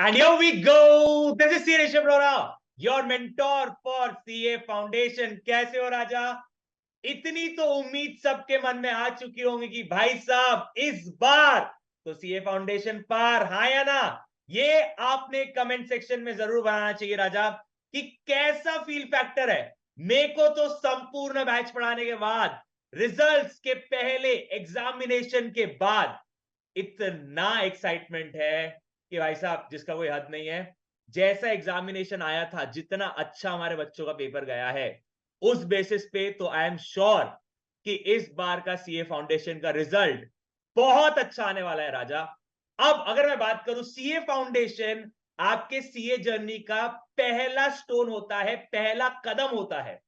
And here we go. This is C. Rishabh Rora, your mentor for CA Foundation. कैसे हो राजा? इतनी तो उम्मीद सबके मन में आ चुकी होंगी कि भाई साहब इस बार तो सीए फाउंडेशन पार, हाँ या ना? ये आपने कमेंट सेक्शन में जरूर बनाना चाहिए राजा कि कैसा फील फैक्टर है। मेरे को तो संपूर्ण बैच पढ़ाने के बाद, रिजल्ट्स के पहले, एग्जामिनेशन के बाद इतना एक्साइटमेंट है कि भाई साहब जिसका कोई हद नहीं है। जैसा एग्जामिनेशन आया था, जितना अच्छा हमारे बच्चों का पेपर गया है, उस बेसिस पे तो आई एम श्योर कि इस बार का सीए फाउंडेशन का रिजल्ट बहुत अच्छा आने वाला है राजा। अब अगर मैं बात करूं, सीए फाउंडेशन आपके सीए जर्नी का पहला स्टोन होता है, पहला कदम होता है।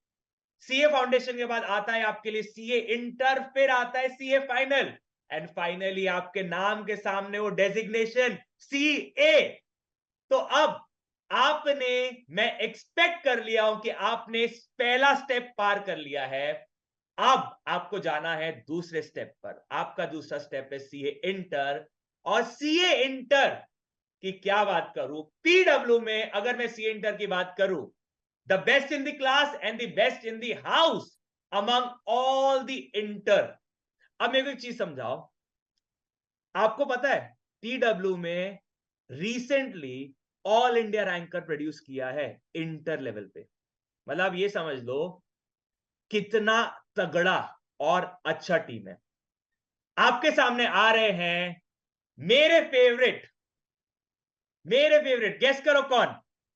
सीए फाउंडेशन के बाद आता है आपके लिए सीए इंटर, फिर आता है सीए फाइनल, एंड फाइनली आपके नाम के सामने वो डेजिग्नेशन सीए। तो अब आपने, मैं एक्सपेक्ट कर लिया हूं कि आपने पहला स्टेप पार कर लिया है। अब आपको जाना है दूसरे स्टेप पर। आपका दूसरा स्टेप है सीए इंटर। और सीए इंटर की क्या बात करूं, पीडब्ल्यू में अगर मैं सीए इंटर की बात करूं, the best in the class and the best in the house among all the inter। अब मेरे को एक चीज समझाओ, आपको पता है टीडब्ल्यू में recently all India ranker produce किया है इंटर लेवल पे। मतलब ये समझ लो कितना तगड़ा और अच्छा टीम है। आपके सामने आ रहे हैं मेरे फेवरेट, गेस करो कौन?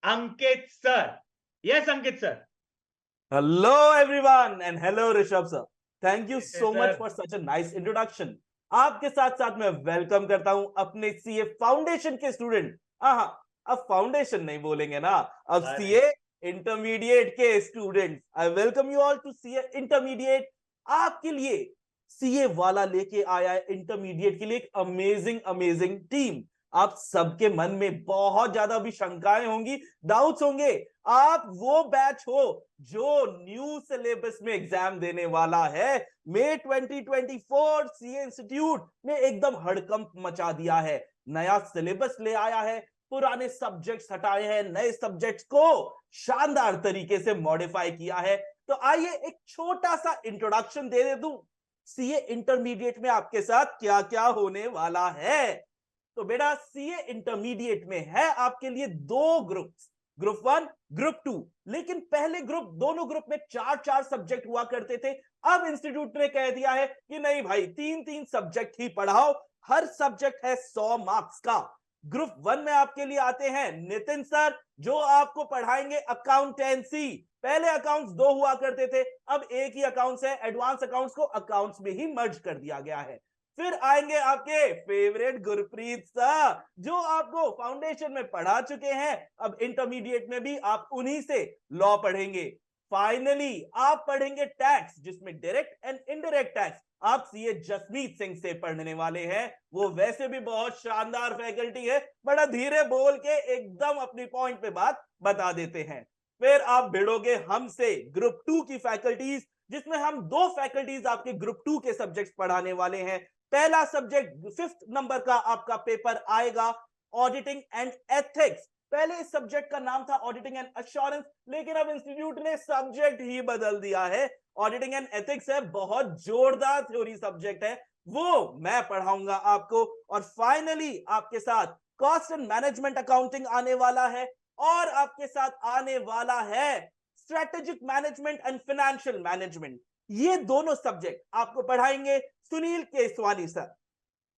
Ankit sir. Yes Ankit sir. Hello everyone and hello Rishabh sir. Thank you so much for such a nice introduction. आपके साथ साथ मैं वेलकम करता हूं अपने सीए फाउंडेशन के स्टूडेंट। हाँ, अब फाउंडेशन नहीं बोलेंगे ना, अब सीए इंटरमीडिएट के student. I welcome you all to CA intermediate. आपके लिए सीए वाला लेके आया है इंटरमीडिएट के लिए एक अमेजिंग टीम। आप सबके मन में बहुत ज्यादा भी शंकाएं होंगी, डाउट्स होंगे। आप वो बैच हो जो न्यू सिलेबस में एग्जाम देने वाला है। मई 2024 सीए इंस्टीट्यूट ने एकदम हड़कंप मचा दिया है। नया सिलेबस ले आया है, पुराने सब्जेक्ट्स हटाए हैं, नए सब्जेक्ट्स को शानदार तरीके से मॉडिफाई किया है। तो आइए एक छोटा सा इंट्रोडक्शन दे दूं सीए इंटरमीडिएट में आपके साथ क्या क्या होने वाला है। तो बेटा सीए इंटरमीडिएट में है आपके लिए दो ग्रुप्स, ग्रुप 1, ग्रुप 2। लेकिन पहले ग्रुप, दोनों ग्रुप में 4-4 सब्जेक्ट हुआ करते थे। अब इंस्टीट्यूट ने कह दिया है कि नहीं भाई, 3-3 सब्जेक्ट ही पढ़ाओ। हर सब्जेक्ट है 100 मार्क्स का। ग्रुप 1 में आपके लिए आते हैं नितिन सर, जो आपको पढ़ाएंगे अकाउंटेंसी। पहले अकाउंट्स 2 हुआ करते थे, अब एक ही अकाउंट्स है। एडवांस अकाउंट्स को अकाउंट्स में ही मर्ज कर दिया गया है। फिर आएंगे आपके फेवरेट गुरप्रीत सर, जो आपको फाउंडेशन में पढ़ा चुके हैं। अब इंटरमीडिएट में भी आप उन्हीं से लॉ पढ़ेंगे। फाइनली आप पढ़ेंगे टैक्स, जिसमें डायरेक्ट एंड इनडायरेक्ट टैक्स आप सीए जसमीत सिंह से पढ़ने वाले हैं। वो वैसे भी बहुत शानदार फैकल्टी है, बड़ा धीरे बोल के एकदम अपनी पॉइंट पे बात बता देते हैं। फिर आप भिड़ोगे हमसे ग्रुप 2 की फैकल्टीज, जिसमें हम 2 फैकल्टीज आपके ग्रुप 2 के सब्जेक्ट्स पढ़ाने वाले हैं। पहला सब्जेक्ट 5th नंबर का आपका पेपर आएगा, ऑडिटिंग एंड एथिक्स। पहले इस सब्जेक्ट का नाम था ऑडिटिंग एंड एश्योरेंस, लेकिन अब इंस्टीट्यूट ने सब्जेक्ट ही बदल दिया है। ऑडिटिंग एंड एथिक्स है, बहुत जोरदार थ्योरी सब्जेक्ट है, वो मैं पढ़ाऊंगा आपको। और फाइनली आपके साथ कॉस्ट एंड मैनेजमेंट अकाउंटिंग आने वाला है, और आपके साथ आने वाला है strategic management and financial management. ये दोनों सब्जेक्ट आपको पढ़ाएंगे सुनील केसवानी सर।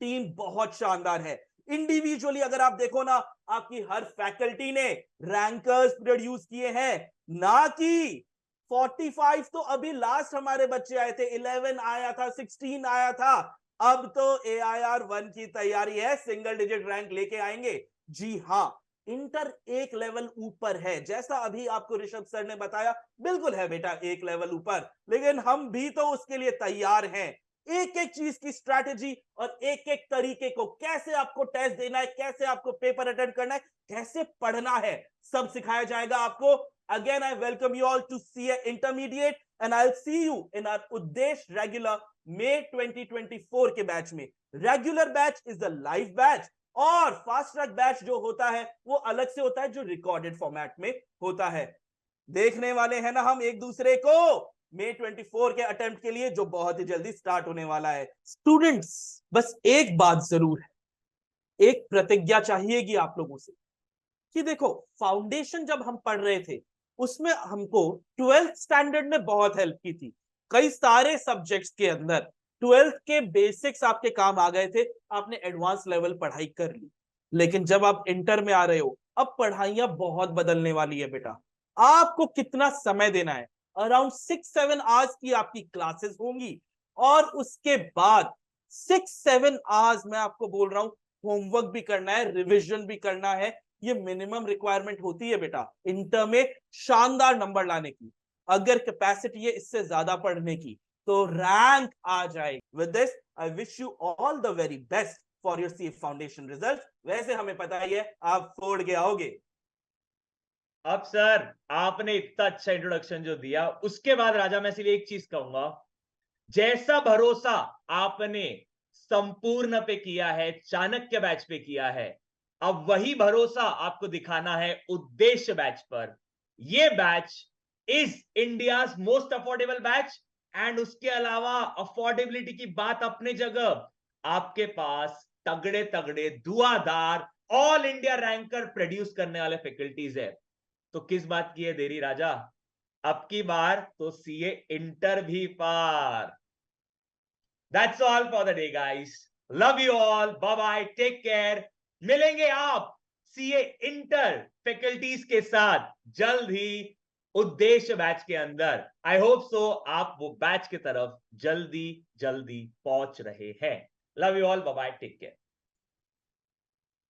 टीम बहुत शानदार है। इंडिविजुअली अगर आप देखो ना, आपकी हर फैकल्टी ने रैंकर्स प्रोड्यूस किए हैं, ना कि 45। तो अभी लास्ट हमारे बच्चे आए थे, 11 आया था, 16 आया था। अब तो AIR 1 की तैयारी है, सिंगल डिजिट रैंक लेके आएंगे। जी हाँ, इंटर एक लेवल ऊपर है, जैसा अभी आपको ऋषभ सर ने बताया, बिल्कुल है बेटा एक लेवल ऊपर। लेकिन हम भी तो उसके लिए तैयार हैं। एक एक चीज की स्ट्रैटेजी और एक एक तरीके को, कैसे आपको टेस्ट देना है, कैसे आपको पेपर अटेंड करना है, कैसे पढ़ना है, सब सिखाया जाएगा आपको। Again I welcome you all to CA intermediate and I will see you in our उद्देश्य रेगुलर मई 2024 के बैच में। Regular batch is the live batch, और फास्ट ट्रैक बैच जो होता है वो अलग से होता है, जो रिकॉर्डेड फॉर्मेट में होता है। देखने वाले हैं ना हम एक दूसरे को May 24 के अटेम्प्ट के लिए, जो बहुत ही जल्दी स्टार्ट होने वाला है। स्टूडेंट्स, बस एक बात जरूर है, एक प्रतिज्ञा चाहिएगी आप लोगों से कि देखो, फाउंडेशन जब हम पढ़ रहे थे उसमें हमको 12th स्टैंडर्ड ने बहुत हेल्प की थी। कई सारे सब्जेक्ट्स के अंदर 12th के बेसिक्स आपके काम आ गए थे, आपने एडवांस लेवल पढ़ाई कर ली। लेकिन जब आप इंटर में आ रहे हो, अब पढ़ाइयां बहुत बदलने वाली है बेटा। आपको कितना समय देना है? अराउंड 6-7 आवर्स की आपकी क्लासेस होंगी, और उसके बाद 6-7 आवर्स मैं आपको बोल रहा हूं, होमवर्क भी करना है, रिविजन भी करना है। ये मिनिमम रिक्वायरमेंट होती है बेटा इंटर में शानदार नंबर लाने की। अगर कैपेसिटी है इससे ज्यादा पढ़ने की, तो रैंक आ जाएगी। With this I wish you all the very best for your CA foundation result. वैसे हमें पता ही है आप फोड़ के आओगे। अब सर, आपने इतना अच्छा इंट्रोडक्शन जो दिया, उसके बाद राजा मैं सिर्फ एक चीज कहूंगा, जैसा भरोसा आपने संपूर्ण पे किया है, चाणक्य बैच पे किया है, अब वही भरोसा आपको दिखाना है उद्देश्य बैच पर। ये batch is India's most affordable batch, and उसके अलावा अफोर्डेबिलिटी की बात अपने जगह, आपके पास तगड़े तगड़े धुआंधार ऑल इंडिया रैंकर प्रोड्यूस करने वाले फैकल्टीज है। तो किस बात की है देरी राजा, अब की बार तो सीए इंटर भी पार। That's all for the day, guys. Love you all. Bye bye. Take care. मिलेंगे आप सीए इंटर फैकल्टीज के साथ जल्द ही उद्देश्य बैच के अंदर। आई होप सो आप वो बैच की तरफ जल्दी जल्दी पहुंच रहे हैं। Love you all. Bye bye. Take care.